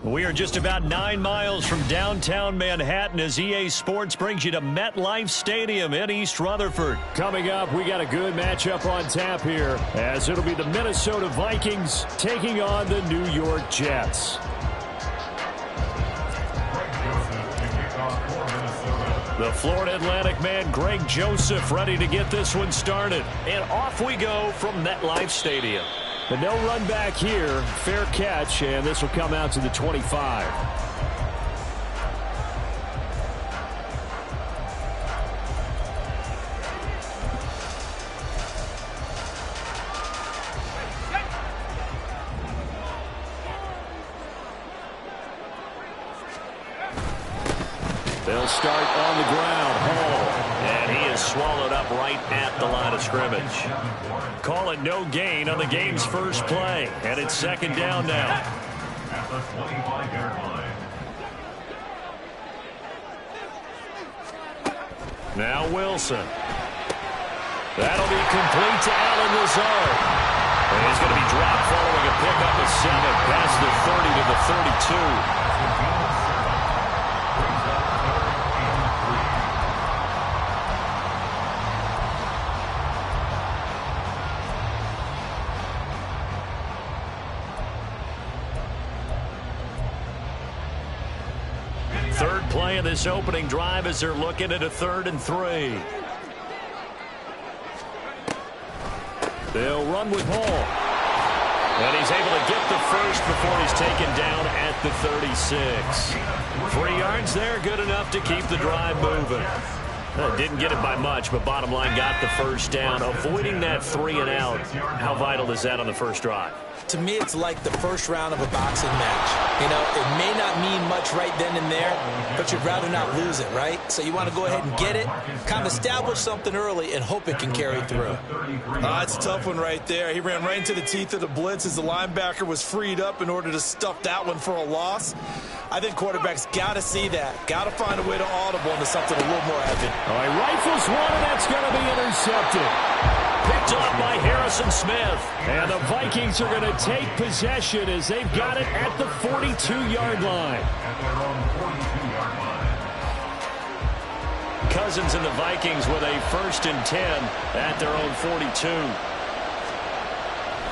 We are just about 9 miles from downtown Manhattan as EA Sports brings you to MetLife Stadium in East Rutherford. Coming up, we got a good matchup on tap here, as it'll be the Minnesota Vikings taking on the New York Jets. The Florida Atlantic man, Greg Joseph, ready to get this one started. And off we go from MetLife Stadium. The no run back here, fair catch, and this will come out to the 25. They'll start on the ground. Hall. And he is swallowed up right at the line of scrimmage. Call it no gain on the game's first play. And it's second down now. At the 25-yard line. Now Wilson. That'll be complete to Allen Lazard. And he's going to be dropped following a pickup of 7 past the 30 to the 32. Third play of this opening drive as they're looking at a 3rd and 3. They'll run with Hall. And he's able to get the first before he's taken down at the 36. 3 yards there, good enough to keep the drive moving. Didn't get it by much, but bottom line got the first down. Avoiding that 3 and out, how vital is that on the first drive? To me, it's like the first round of a boxing match. You know, it may not mean much right then and there, but you'd rather not lose it, right? So you want to go ahead and get it, kind of establish something early, and hope it can carry through. It's a tough one right there. He ran right into the teeth of the blitz as the linebacker was freed up in order to stuff that one for a loss. I think quarterbacks got to see that. Got to find a way to audible into something a little more evident. All right, rifles one, and that's going to be intercepted. Picked up by Harrison Smith. And the Vikings are going to take possession as they've got it at the 42-yard line. Cousins and the Vikings with a 1st and 10 at their own 42.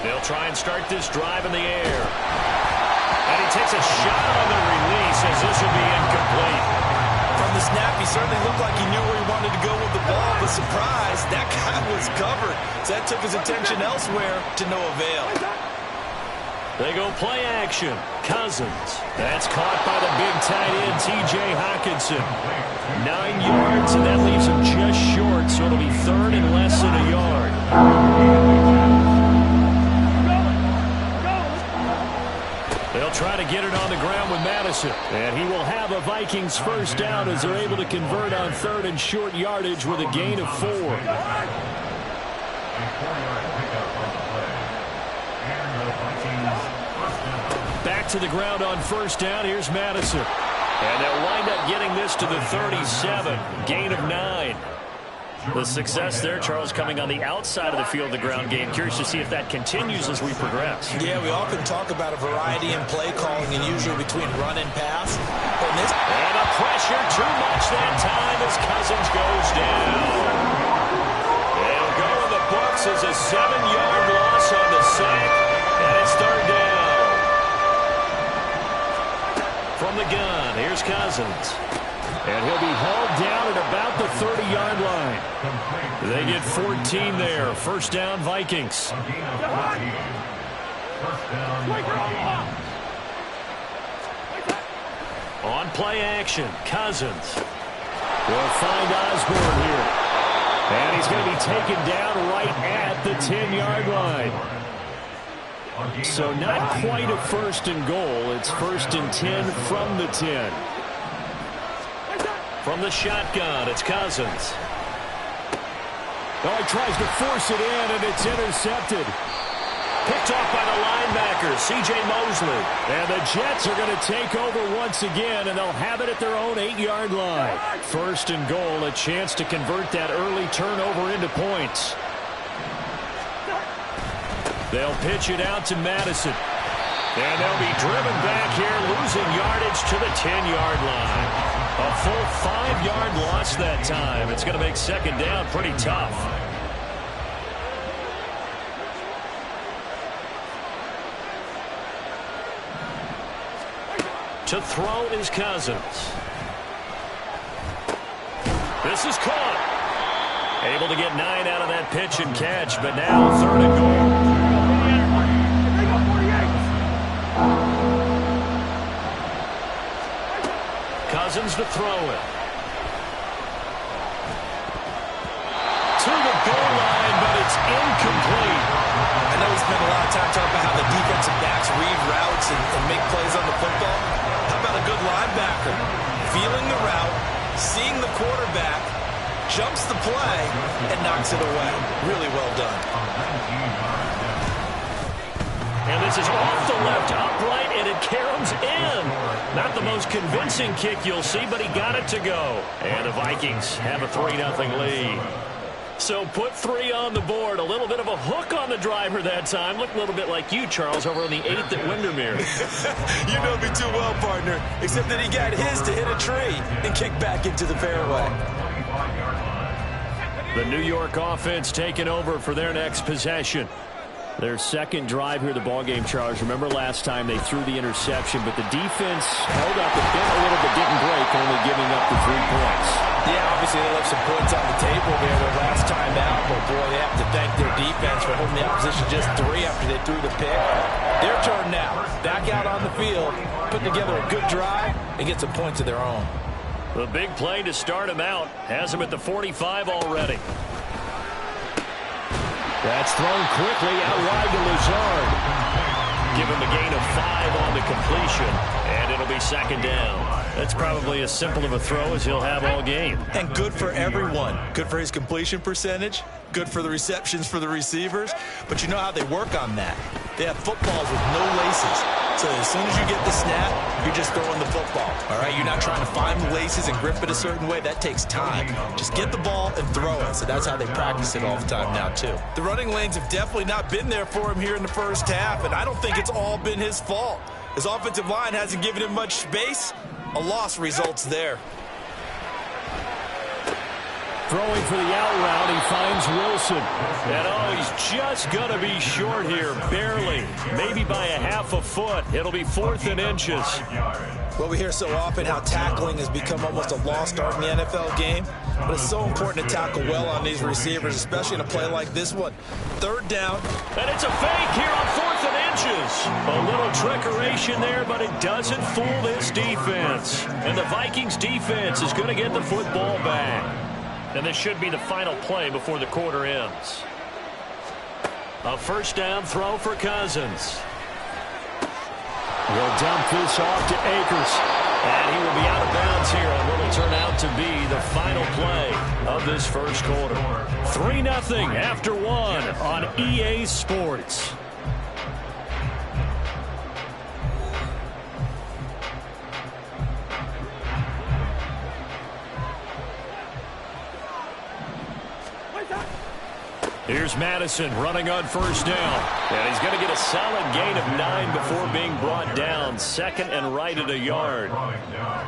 They'll try and start this drive in the air. And he takes a shot on the release as this will be incomplete. From the snap, he certainly looked like he knew where he wanted to go with the ball, but surprise, that guy was covered. So that took his attention elsewhere to no avail. They go play action. Cousins. That's caught by the big tight end, T.J. Hockenson. 9 yards, and that leaves him just short, so it'll be 3rd and less than a yard. They'll try to get it on the ground with Madison. And he will have a Vikings first down as they're able to convert on 3rd and short yardage with a gain of 4. Back to the ground on first down. Here's Madison. And they'll wind up getting this to the 37. Gain of 9. The success there, Charles, coming on the outside of the field, the ground game. Curious to see if that continues as we progress. Yeah, we often talk about a variety in play calling and usually between run and pass. And a pressure too much that time as Cousins goes down. It'll go in the books as a 7-yard loss on the sack. And it's 3rd down. From the gun, here's Cousins. And he'll be hauled down at about the 30-yard line. They get 14 there. First down, Vikings. On play action, Cousins. We'll find Osborne here. And he's going to be taken down right at the 10-yard line. So not quite a 1st and goal. It's 1st and 10 from the 10. From the shotgun, it's Cousins. Oh, he tries to force it in, and it's intercepted. Picked off by the linebacker, C.J. Mosley. And the Jets are going to take over once again, and they'll have it at their own 8-yard line. 1st and goal, a chance to convert that early turnover into points. They'll pitch it out to Madison. And they'll be driven back here, losing yardage to the 10-yard line. A full 5-yard loss that time. It's going to make second down pretty tough. To throw is Cousins. This is caught. Able to get 9 out of that pitch and catch, but now 3rd and goal. Cousins to throw it. To the goal line, but it's incomplete. I know we spent a lot of time talking about how the defensive backs read routes and make plays on the football. How about a good linebacker? Feeling the route, seeing the quarterback, jumps the play, and knocks it away. Really well done. And this is off the left upright, and it caroms in. Not the most convincing kick you'll see, but he got it to go. And the Vikings have a 3-0 lead. So put 3 on the board. A little bit of a hook on the driver that time. Looked a little bit like you, Charles, over on the 8th at Windermere. You know me too well, partner. Except that he got his to hit a tree and kick back into the fairway. The New York offense taking over for their next possession. Their second drive here of the ballgame, Charles. Remember last time they threw the interception, but the defense held up a bit, a little bit, didn't break, only giving up the 3 points. Yeah, obviously they left some points on the table there their last time out, but boy, they have to thank their defense for holding the opposition just 3 after they threw the pick. Their turn now. Back out on the field, put together a good drive, and get some points of their own. The big play to start him out has him at the 45 already. That's thrown quickly out wide to Lazard. Give him a gain of 5 on the completion, and it'll be second down. That's probably as simple of a throw as he'll have all game. And good for everyone. Good for his completion percentage. Good for the receptions for the receivers. But you know how they work on that. They have footballs with no laces. So as soon as you get the snap, you're just throwing the football. All right, you're not trying to find the laces and grip it a certain way. That takes time. Just get the ball and throw it. So that's how they practice it all the time now, too. The running lanes have definitely not been there for him here in the first half, and I don't think it's all been his fault. His offensive line hasn't given him much space. A loss results there. Throwing for the out route, he finds Wilson. And oh, he's just going to be short here, barely. Maybe by a half a foot. It'll be 4th and inches. Well, we hear so often how tackling has become almost a lost art in the NFL game. But it's so important to tackle well on these receivers, especially in a play like this one. 3rd down. And it's a fake here on 4th and inches. A little trickeration there, but it doesn't fool this defense. And the Vikings defense is going to get the football back. And this should be the final play before the quarter ends. A 1st down throw for Cousins. He'll dump this off to Akers. And he will be out of bounds here on what will turn out to be the final play of this first quarter. 3-0 after 1 on EA Sports. Here's Madison running on 1st down. And he's going to get a solid gain of 9 before being brought down. 2nd and right at a yard.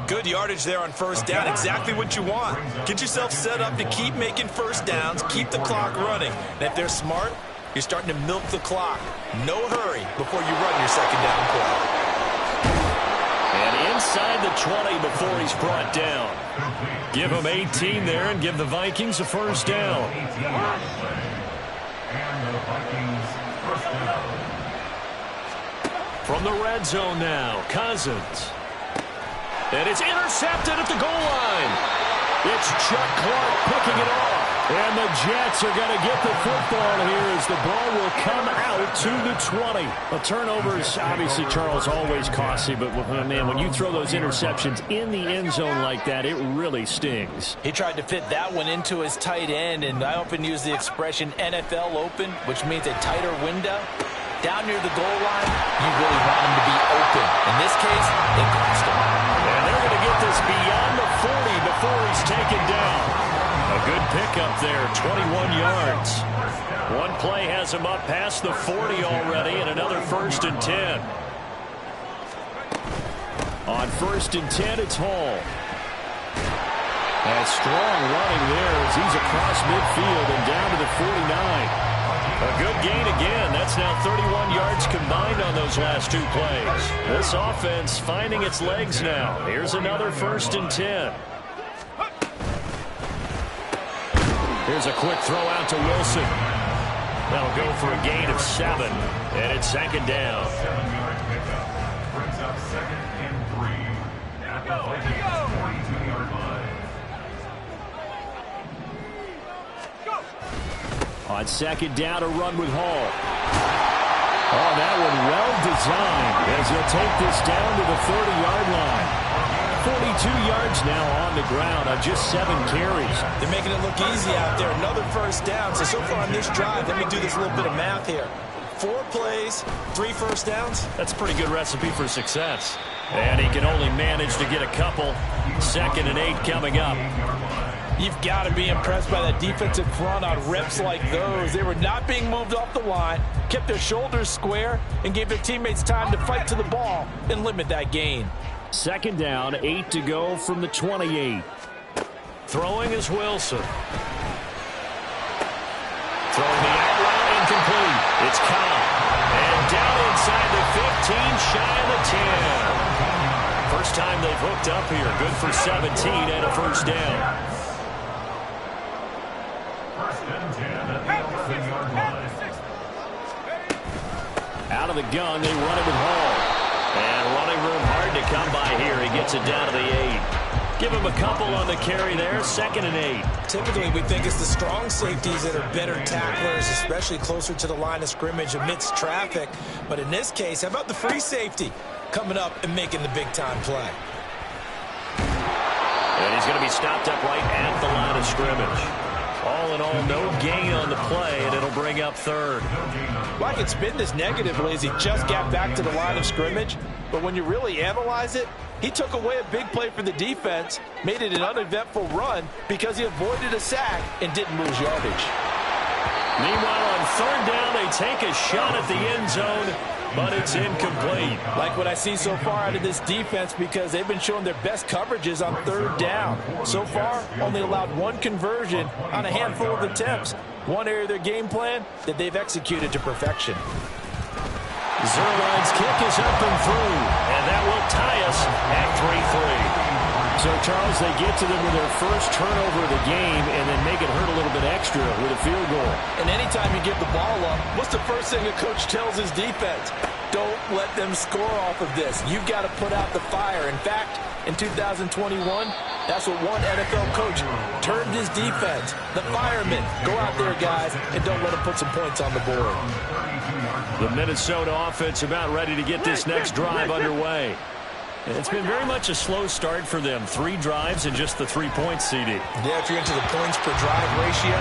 Good yardage there on 1st down. Exactly what you want. Get yourself set up to keep making 1st downs. Keep the clock running. And if they're smart, you're starting to milk the clock. No hurry before you run your 2nd down play. And inside the 20 before he's brought down. Give him 18 there and give the Vikings a 1st down. And the Vikings first down. From the red zone now, Cousins. And it's intercepted at the goal line. It's Chuck Clark picking it off. And the Jets are going to get the football here as the ball will come out to the 20. Well, turnovers, obviously, Charles, always costly. But, man, when you throw those interceptions in the end zone like that, it really stings. He tried to fit that one into his tight end, and I often use the expression NFL open, which means a tighter window. Down near the goal line, you really want him to be open. In this case, it cost him. And they're going to get this beyond the 40 before he's taken down. A good pickup there, 21 yards. One play has him up past the 40 already, and another 1st and 10. On 1st and 10, it's Hall. And strong running there as he's across midfield and down to the 49. A good gain again. That's now 31 yards combined on those last 2 plays. This offense finding its legs now. Here's another 1st and 10. Here's a quick throw out to Wilson. That'll go for a gain of 7, and it's 2nd down. 7-yard pickup. Brings up 2nd and 3 at the 42-yard line. On 2nd down, a run with Hall. Oh, that one well designed as he'll take this down to the 30-yard line. 42 yards now on the ground on just 7 carries. They're making it look easy out there. Another 1st down. So far on this drive, let me do this little bit of math here. 4 plays, 3 1st downs. That's a pretty good recipe for success. And he can only manage to get a couple. 2nd and 8 coming up. You've got to be impressed by that defensive front on reps like those. They were not being moved off the line, kept their shoulders square, and gave their teammates time to fight to the ball and limit that gain. 2nd down, 8 to go from the 28. Throwing is Wilson. Throwing the out route incomplete. It's Cobb. And down inside the 15, shy of the 10. First time they've hooked up here. Good for 17 and a 1st down. 1st and 10 at the 11-yard line. Out of the gun, they run it with Hall. And running room hard to come by here. He gets it down to the 8. Give him a couple on the carry there. 2nd and 8. Typically, we think it's the strong safeties that are better tacklers, especially closer to the line of scrimmage amidst traffic. But in this case, how about the free safety coming up and making the big-time play? And he's going to be stopped up right at the line of scrimmage. All in all, no gain on the play, and it'll bring up 3rd. Well, I could spin this negatively as he just got back to the line of scrimmage, but when you really analyze it, he took away a big play for the defense, made it an uneventful run because he avoided a sack and didn't lose yardage. Meanwhile, on 3rd down, they take a shot at the end zone, but it's incomplete. Like what I see so far out of this defense because they've been showing their best coverages on 3rd down. So far, only allowed 1 conversion on a handful of attempts. One area of their game plan that they've executed to perfection. Zerline's kick is up and through, and that will tie us at 3-3. So, Charles, they get to them with their first turnover of the game and then make it hurt a little bit extra with a field goal. And anytime you give the ball up, what's the first thing a coach tells his defense? Don't let them score off of this. You've got to put out the fire. In fact, in 2021, that's what one NFL coach termed his defense. The firemen. Go out there, guys, and don't let them put some points on the board. The Minnesota offense about ready to get this next drive underway. It's been very much a slow start for them. 3 drives and just the 3 points, CD. Yeah, if you're into the points per drive ratio,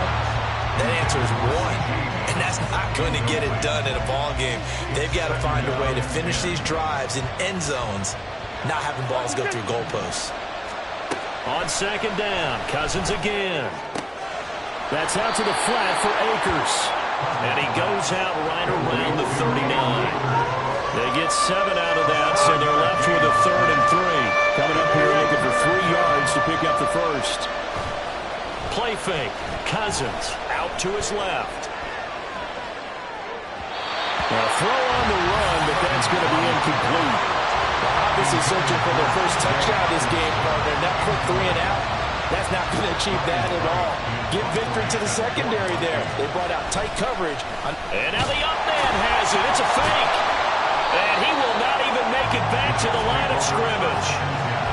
that answer is 1. And that's not going to get it done in a ball game. They've got to find a way to finish these drives in end zones, not having balls go through goalposts. On 2nd down, Cousins again. That's out to the flat for Akers. And he goes out right around the 39. They get 7 out of that, so they're left with a 3rd and 3. Coming up here looking for 3 yards to pick up the 1st. Play fake. Cousins out to his left. A throw on the run, but that's going to be incomplete. Well, obviously searching for their first touchdown this game, partner. That quick 3 and out, that's not going to achieve that at all. Give victory to the secondary there. They brought out tight coverage. And now the up man has it. It's a fake. And he will not even make it back to the line of scrimmage.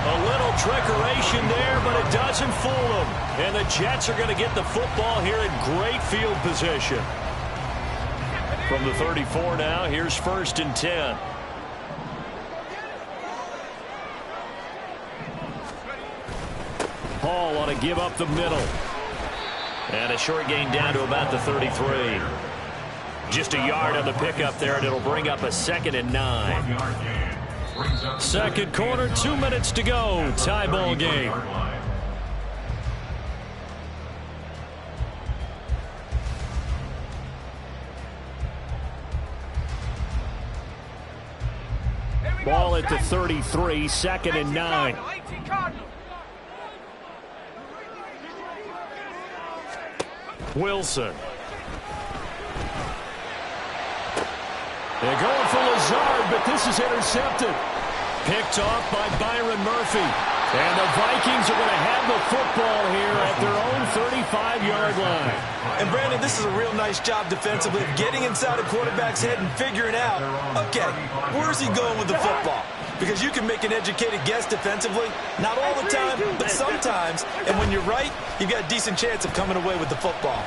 A little trickeration there, but it doesn't fool them. And the Jets are going to get the football here in great field position. From the 34 now, here's 1st and 10. Hall ought to give up the middle. And a short gain down to about the 33. Just a yard on the pickup there, and it'll bring up a 2nd and 9. 2nd quarter, 2 minutes to go. Tie ball game. Ball at the 33, 2nd and 9. Wilson. They're going for Lazard, but this is intercepted. Picked off by Byron Murphy. And the Vikings are going to have the football here at their own 35-yard line. And, Brandon, this is a real nice job defensively of getting inside a quarterback's head and figuring out, okay, where's he going with the football? Because you can make an educated guess defensively, not all the time, but sometimes. And when you're right, you've got a decent chance of coming away with the football.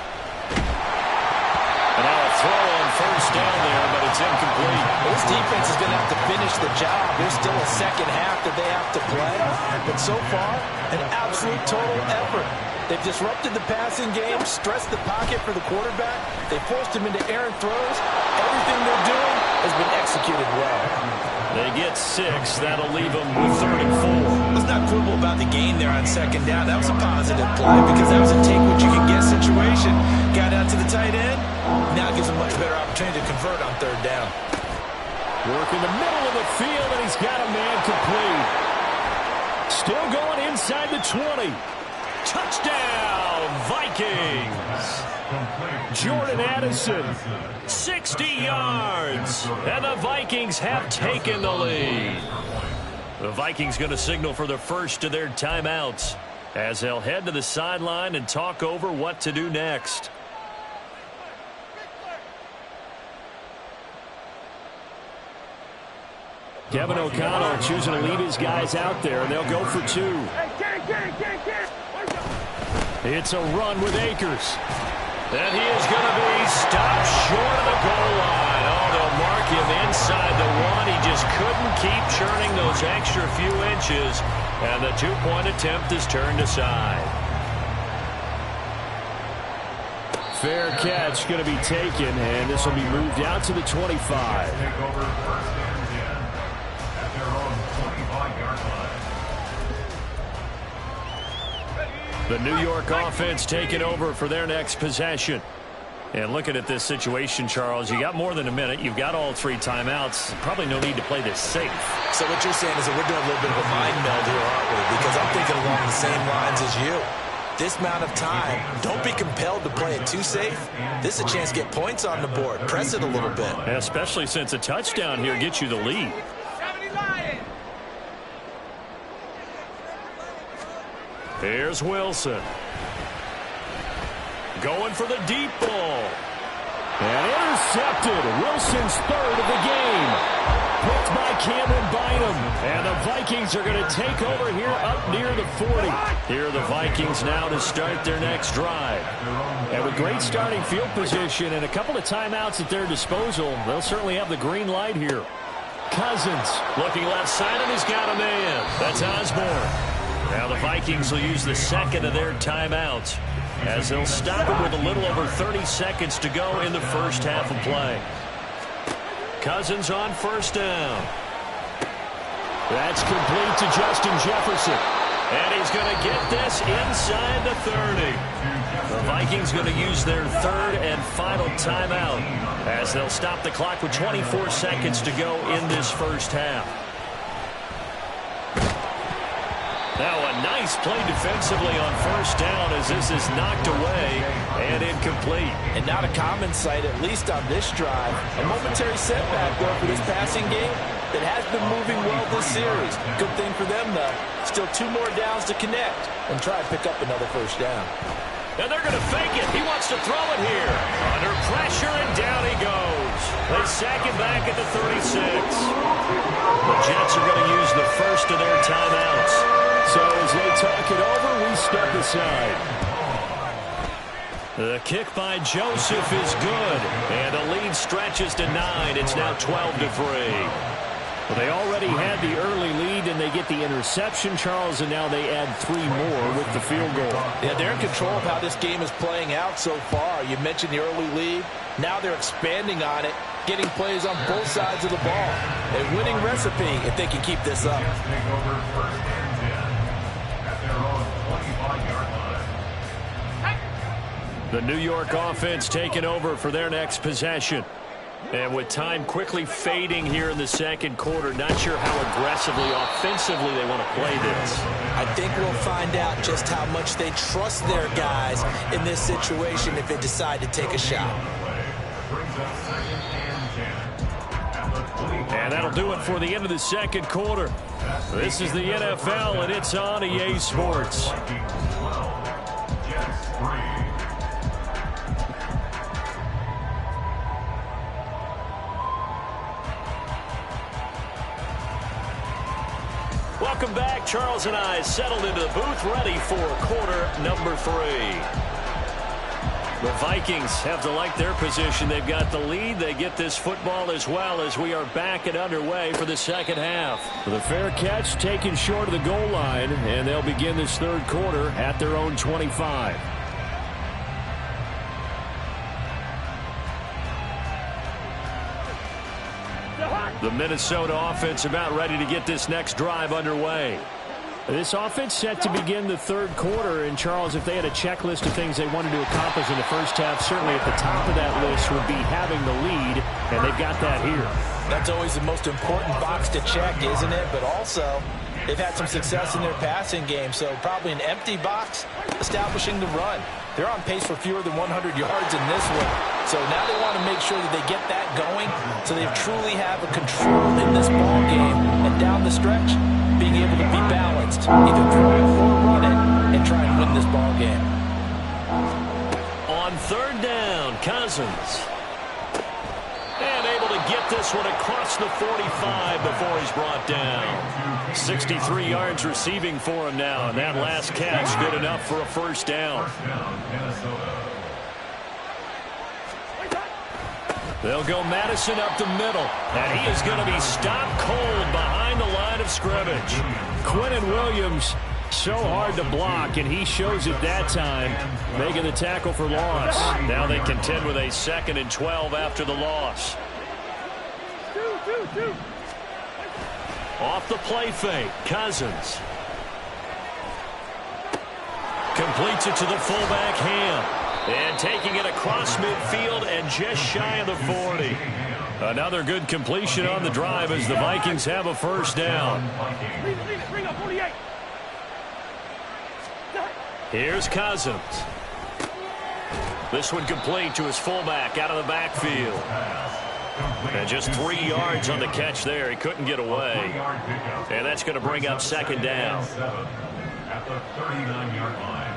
And now a throw on first down there, but it's incomplete. This defense is going to have to finish the job. There's still a second half that they have to play. But so far, an absolute total effort. They've disrupted the passing game, stressed the pocket for the quarterback. They forced him into errant throws. Everything they're doing has been executed well. They get 6. That'll leave them with 34. Let's not quibble about the gain there on second down. That was a positive play because that was a take-what-you-can-get situation. Got out to the tight end. Now gives him a much better opportunity to convert on third down. Work in the middle of the field, and he's got a man complete. Still going inside the 20. Touchdown, Vikings. Jordan Addison, 60 yards. And the Vikings have taken the lead. The Vikings going to signal for the first of their timeouts as they'll head to the sideline and talk over what to do next. Kevin O'Connell choosing to leave his guys out there, and they'll go for 2. It's a run with Akers. And he is going to be stopped short of the goal line. Oh, they'll mark him inside the 1. He just couldn't keep churning those extra few inches, and the 2-point attempt is turned aside. Fair catch going to be taken, and this will be moved out to the 25. Take over first and 10 at their own 25-yard line. The New York offense taking over for their next possession. And looking at this situation, Charles, you got more than a minute. You've got all 3 timeouts. Probably no need to play this safe. So what you're saying is that we're doing a little bit of a mind meld here, aren't we? Because I'm thinking along the same lines as you. This amount of time, don't be compelled to play it too safe. This is a chance to get points on the board. Press it a little bit. Especially since a touchdown here gets you the lead. Here's Wilson. Going for the deep ball. And intercepted. Wilson's 3rd of the game. Picked by Cameron Bynum. And the Vikings are going to take over here up near the 40. Here are the Vikings now to start their next drive. And with great starting field position and a couple of timeouts at their disposal, they'll certainly have the green light here. Cousins looking left side, and he's got a man. That's Osborne. Now the Vikings will use the 2nd of their timeouts as they'll stop it with a little over 30 seconds to go in the first half of play. Cousins on first down. That's complete to Justin Jefferson. And he's going to get this inside the 30. The Vikings going to use their 3rd and final timeout as they'll stop the clock with 24 seconds to go in this first half. Now a nice play defensively on first down as this is knocked away and incomplete. And not a common sight, at least on this drive. A momentary setback, though, for this passing game that has been moving well this series. Good thing for them, though. Still 2 more downs to connect and try to pick up another first down. And they're going to fake it. He wants to throw it here. Under pressure, and down he goes. They sack him back at the 36. The Jets are going to use the first of their timeouts. So as they talk it over, we step aside. The kick by Joseph is good. And the lead stretches to 9. It's now 12-3. Well, they already had the early lead, and they get the interception, Charles, and now they add 3 more with the field goal. Yeah, they're in control of how this game is playing out so far. You mentioned the early lead. Now they're expanding on it, getting plays on both sides of the ball. A winning recipe if they can keep this up. Take over first and 10 at their own 25-yard line. The New York offense taking over for their next possession. And with time quickly fading here in the second quarter, not sure how aggressively, offensively they want to play this. I think we'll find out just how much they trust their guys in this situation if they decide to take a shot. And that'll do it for the end of the second quarter. This is the NFL, and it's on EA Sports. Welcome back. Charles and I settled into the booth, ready for quarter number 3. The Vikings have to like their position. They've got the lead. They get this football as well as we are back and underway for the second half. The fair catch taken short of the goal line, and they'll begin this third quarter at their own 25. The Minnesota offense about ready to get this next drive underway. This offense set to begin the third quarter, and Charles, if they had a checklist of things they wanted to accomplish in the first half, certainly at the top of that list would be having the lead, and they've got that here. That's always the most important box to check, isn't it? But also, they've had some success in their passing game, so probably an empty box establishing the run. They're on pace for fewer than 100 yards in this one. So now they want to make sure that they get that going so they truly have a control in this ball game. And down the stretch, being able to be balanced, either throw it or run it, and try and win this ball game. On third down, Cousins. And able to get this one across the 45 before he's brought down. 63 yards receiving for him now, and that last catch good enough for a first down. They'll go Madison up the middle, and he is going to be stopped cold behind the line of scrimmage. Quinnen Williams, so hard to block, and he shows it that time, making the tackle for loss. Now they contend with a 2nd and 12 after the loss. Off the play fake, Cousins. Completes it to the fullback, Ham. And taking it across midfield and just shy of the 40. Another good completion on the drive as the Vikings have a first down. Here's Cousins. This one complete to his fullback out of the backfield. And just 3 yards on the catch there. He couldn't get away. And that's going to bring up second down. At the 39-yard line.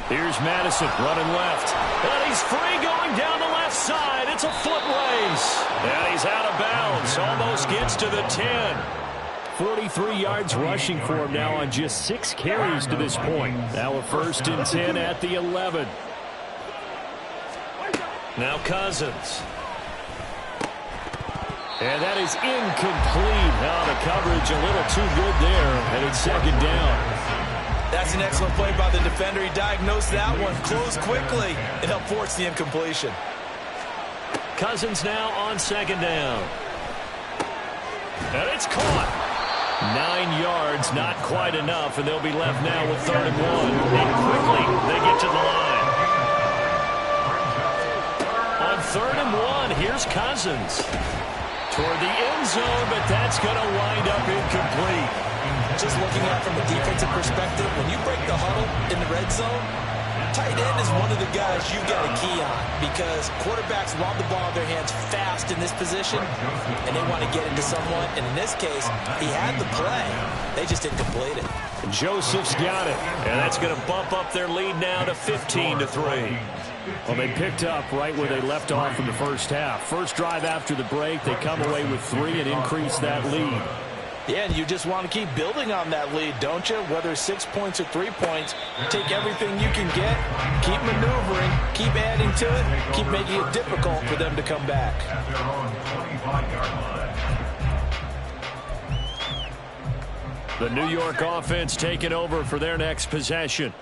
Here's Madison running left. And he's free going down the left side. It's a foot race. And he's out of bounds. Almost gets to the 10. 43 yards rushing for him now on just 6 carries to this point. Now a 1st and 10 at the 11. Now Cousins. And that is incomplete. Now the coverage a little too good there, and it's second down. That's an excellent play by the defender. He diagnosed that one, closed quickly, and helped force the incompletion. Cousins now on second down. And it's caught. 9 yards, not quite enough, and they'll be left now with 3rd and 1. And quickly, they get to the line. On 3rd and 1, here's Cousins. Toward the end zone, but that's going to wind up incomplete. Just looking at it from a defensive perspective, when you break the huddle in the red zone, tight end is one of the guys you've got a key on because quarterbacks want the ball in their hands fast in this position, and they want to get into someone. And in this case, he had the play. They just didn't complete it. Joseph's got it. And that's going to bump up their lead now to 15-3. Well, they picked up right where they left off in the first half. First drive after the break, they come away with 3 and increase that lead. Yeah, and you just want to keep building on that lead, don't you? Whether it's 6 points or 3 points, take everything you can get, keep maneuvering, keep adding to it, keep making it difficult for them to come back. At their own 25-yard line. The New York offense taking over for their next possession.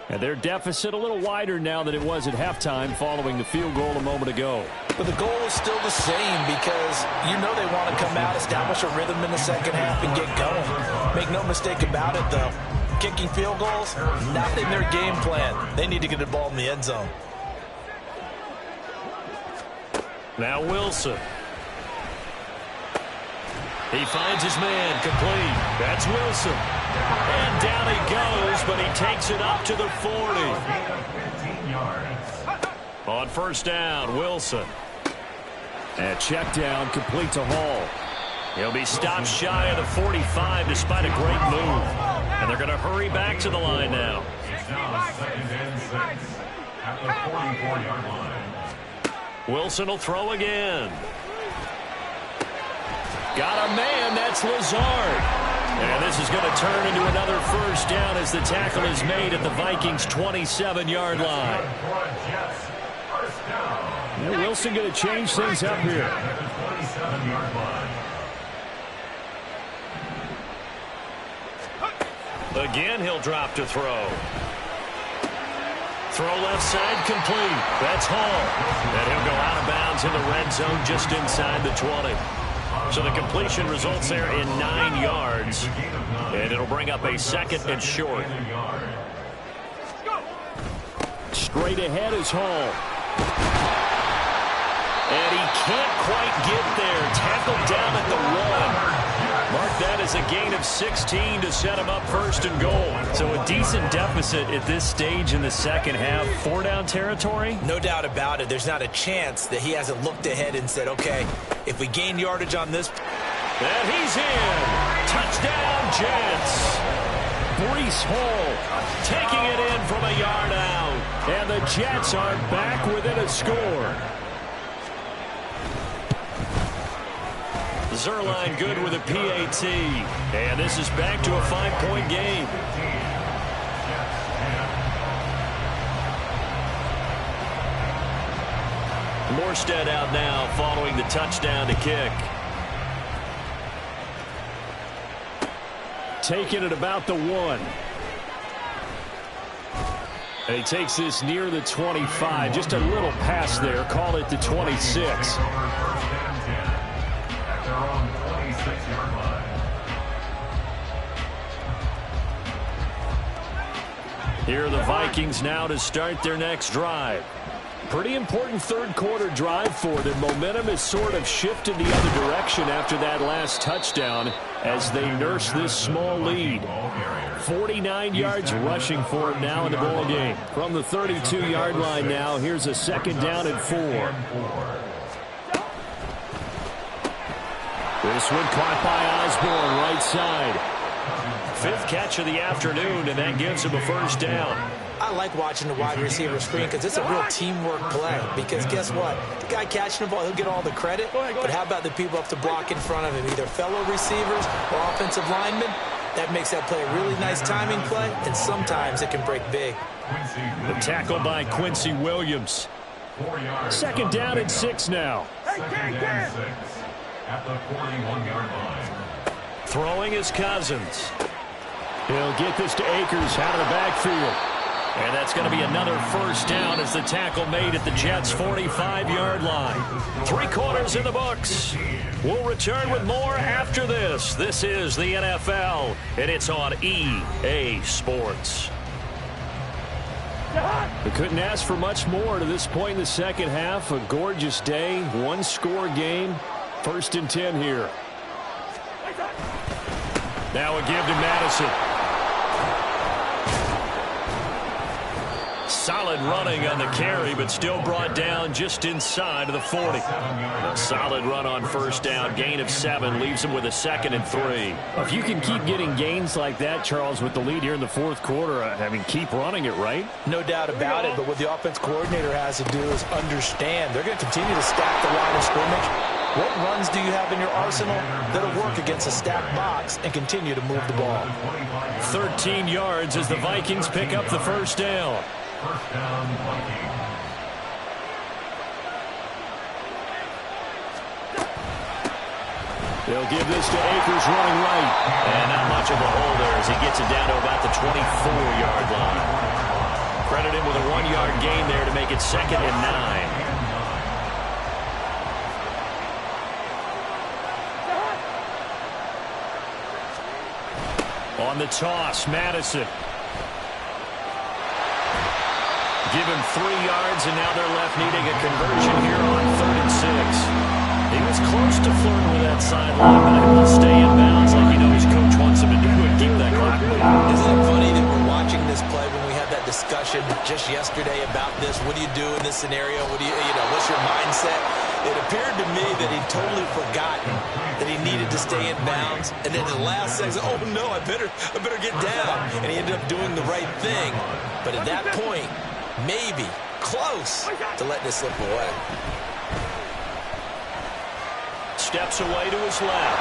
And their deficit a little wider now than it was at halftime following the field goal a moment ago. But the goal is still the same because you know they want to come out, establish a rhythm in the second half, and get going. Make no mistake about it, though. Kicking field goals, not in their game plan. They need to get the ball in the end zone. Now Wilson. He finds his man, complete. That's Wilson. And down he goes, but he takes it up to the 40. 15 yards. On first down, Wilson. And check down, complete to Hall. He'll be stopped shy of the 45 despite a great move. And they're going to hurry back to the line now. It's now 2nd and 6 at the 44-yard line. Wilson will throw again. Got a man, that's Lazard. And this is going to turn into another first down as the tackle is made at the Vikings' 27-yard line. Yeah, Wilson going to change things up here. Again, he'll drop to throw. Throw left side, complete. That's Hall. And he'll go out of bounds in the red zone just inside the 20. So the completion results there in 9 yards. And it'll bring up a 2nd and short. Straight ahead is Hall. And he can't quite get there. Tackled down at the 1. Mark that as a gain of 16 to set him up 1st and goal. So a decent deficit at this stage in the second half. 4-down territory? No doubt about it. There's not a chance that he hasn't looked ahead and said, okay, if we gain yardage on this. And he's in. Touchdown, Jets. Breece Hall Taking it in from a yard out. And the Jets are back within a score. Zerline good with a PAT. And this is back to a 5-point game. Morstead out now following the touchdown to kick. Taking it about the 1. And he takes this near the 25. Just a little pass there. Call it the 26. Here are the Vikings now to start their next drive. Pretty important third-quarter drive for them. Momentum has sort of shifted the other direction after that last touchdown as they nurse this small lead. 49 yards rushing for him now in the ball game. From the 32-yard line now, here's a 2nd down and 4. This one caught by Osborne, right side. 5th catch of the afternoon, and that gives him a first down. I like watching the wide receiver screen because it's a real teamwork play. Because guess what? The guy catching the ball, he'll get all the credit. But how about the people up to block in front of him, either fellow receivers or offensive linemen? That makes that play a really nice timing play, and sometimes it can break big. The tackle by Quincy Williams. 2nd down and 6 now. At the 41-yard line. Throwing is Cousins. He'll get this to Akers out of the backfield. And that's going to be another first down as the tackle made at the Jets' 45-yard line. 3 quarters in the books. We'll return with more after this. This is the NFL, and it's on EA Sports. They couldn't ask for much more to this point in the second half. A gorgeous day, 1-score game. 1st and 10 here. Now a give to Madison. Solid running on the carry, but still brought down just inside of the 40. A solid run on first down. Gain of 7 leaves him with a 2nd and 3. If you can keep getting gains like that, Charles, with the lead here in the 4th quarter, I mean, keep running it, right? No doubt about it, but what the offense coordinator has to do is understand they're going to continue to stack the line of scrimmage. What runs do you have in your arsenal that'll work against a stacked box and continue to move the ball? 13 yards as the Vikings pick up the first down. First down, Vikings. They'll give this to Akers running right. And not much of a hole there as he gets it down to about the 24-yard line. Credit him with a 1-yard gain there to make it 2nd and 9. On the toss, Madison. give him 3 yards, and now they're left needing a conversion here on 3rd and 6. He was close to flirting with that sideline, but able to stay in bounds like his coach wants him to do and keep that clock moving. Isn't it funny that we're watching this play when we had that discussion just yesterday about this? What do you do in this scenario? What do what's your mindset? It appeared to me that he'd totally forgotten that he needed to stay in bounds, and then the last second, oh no, I better get down, and he ended up doing the right thing. But at that point, maybe close to letting it slip away. Steps away to his left.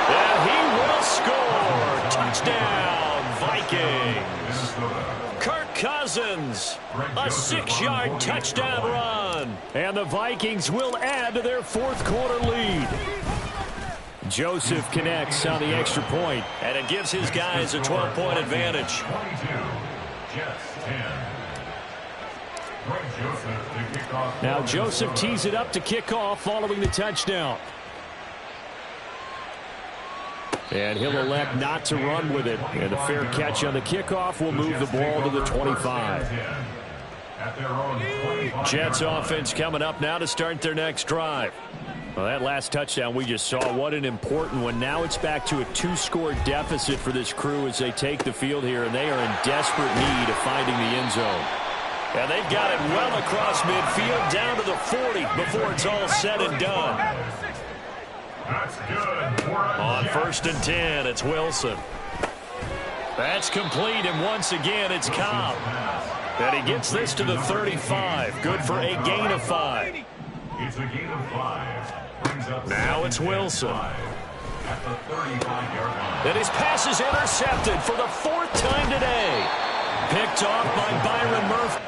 And he will score. Touchdown, Vikings. Kirk Cousins, a 6-yard touchdown run. And the Vikings will add to their 4th quarter lead. Joseph connects on the extra point. And it gives his guys a 12-point advantage. 22, Jets 10. Now Joseph tees it up to kick off following the touchdown. And he'll elect not to run with it. And the fair catch on the kickoff will move the ball to the 25. Jets offense coming up now to start their next drive. Well, that last touchdown we just saw, what an important one. Now it's back to a 2-score deficit for this crew as they take the field here, and they are in desperate need of finding the end zone. And they've got it well across midfield down to the 40 before it's all said and done. That's good. On 1st and 10, it's Wilson. That's complete, and once again, it's Cobb. And he gets this to the 35. Good for a gain of 5. It's a gain of 5. Brings up now it's Wilson. At the 35-yard line. And his pass is intercepted for the 4th time today. Picked off by Byron Murphy.